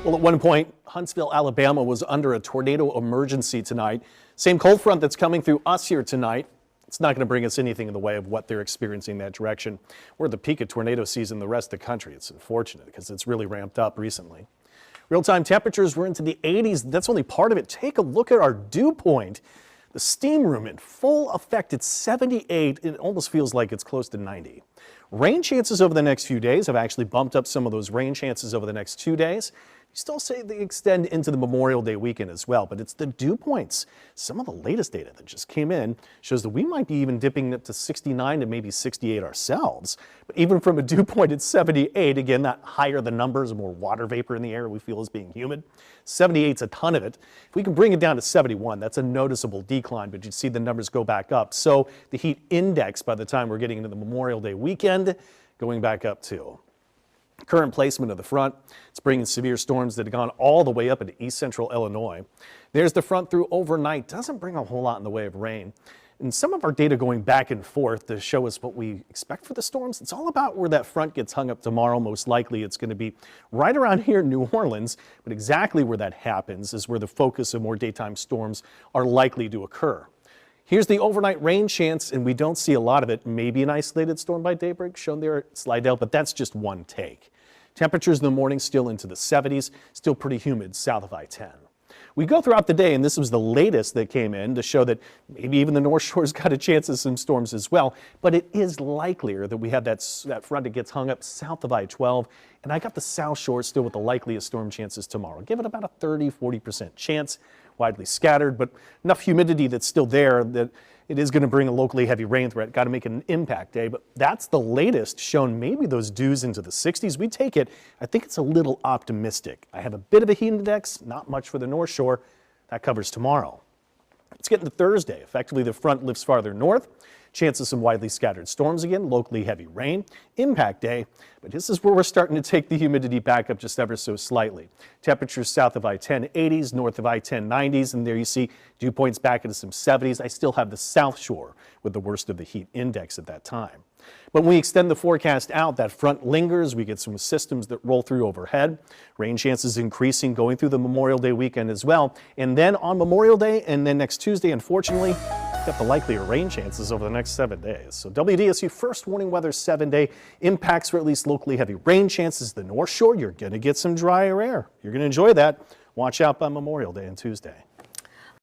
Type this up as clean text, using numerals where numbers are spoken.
Well, at one point, Huntsville, Alabama was under a tornado emergency tonight. Same cold front that's coming through us here tonight. It's not going to bring us anything in the way of what they're experiencing in that direction. We're at the peak of tornado season in the rest of the country. It's unfortunate because it's really ramped up recently. Real-time temperatures were into the 80s. That's only part of it. Take a look at our dew point. The steam room in full effect. It's 78. It almost feels like it's close to 90. Rain chances over the next few days have actually bumped up some of those rain chances over the next 2 days. You still say they extend into the Memorial Day weekend as well, but it's the dew points. Some of the latest data that just came in shows that we might be even dipping up to 69 to maybe 68 ourselves. But even from a dew point at 78, again, that higher the numbers, more water vapor in the air we feel is being humid. 78's a ton of it. If we can bring it down to 71, that's a noticeable decline, but you'd see the numbers go back up. So the heat index by the time we're getting into the Memorial Day weekend, going back up too. Current placement of the front, it's bringing severe storms that have gone all the way up into east central Illinois. There's the front through overnight. Doesn't bring a whole lot in the way of rain. And some of our data going back and forth to show us what we expect for the storms. It's all about where that front gets hung up tomorrow. Most likely it's going to be right around here in New Orleans, but exactly where that happens is where the focus of more daytime storms are likely to occur. Here's the overnight rain chance, and we don't see a lot of it. Maybe an isolated storm by daybreak shown there at Slidell, but that's just one take. Temperatures in the morning still into the 70s, still pretty humid south of I-10. We go throughout the day, and this was the latest that came in to show that maybe even the North Shore's got a chance of some storms as well, but it is likelier that we have that front that gets hung up south of I-12, and I got the South Shore still with the likeliest storm chances tomorrow. Give it about a 30–40% chance, widely scattered, but enough humidity that's still there that it is going to bring a locally heavy rain threat. Got to make an impact day, but that's the latest shown maybe those dews into the 60s. We take it. I think it's a little optimistic. I have a bit of a heat index, not much for the North Shore. That covers tomorrow. Let's get into Thursday. Effectively, the front lifts farther north. Chance of some widely scattered storms again, locally heavy rain, impact day, but this is where we're starting to take the humidity back up just ever so slightly. Temperatures south of I-10 80s, north of I-10 90s, and there you see dew points back into some 70s. I still have the South Shore with the worst of the heat index at that time. But when we extend the forecast out, that front lingers. We get some systems that roll through overhead. Rain chances increasing going through the Memorial Day weekend as well. And then on Memorial Day and then next Tuesday, unfortunately, got the likelier rain chances over the next 7 days. So WDSU first warning weather 7-day impacts for at least locally heavy rain chances. The North Shore, you're going to get some drier air. You're going to enjoy that. Watch out by Memorial Day and Tuesday.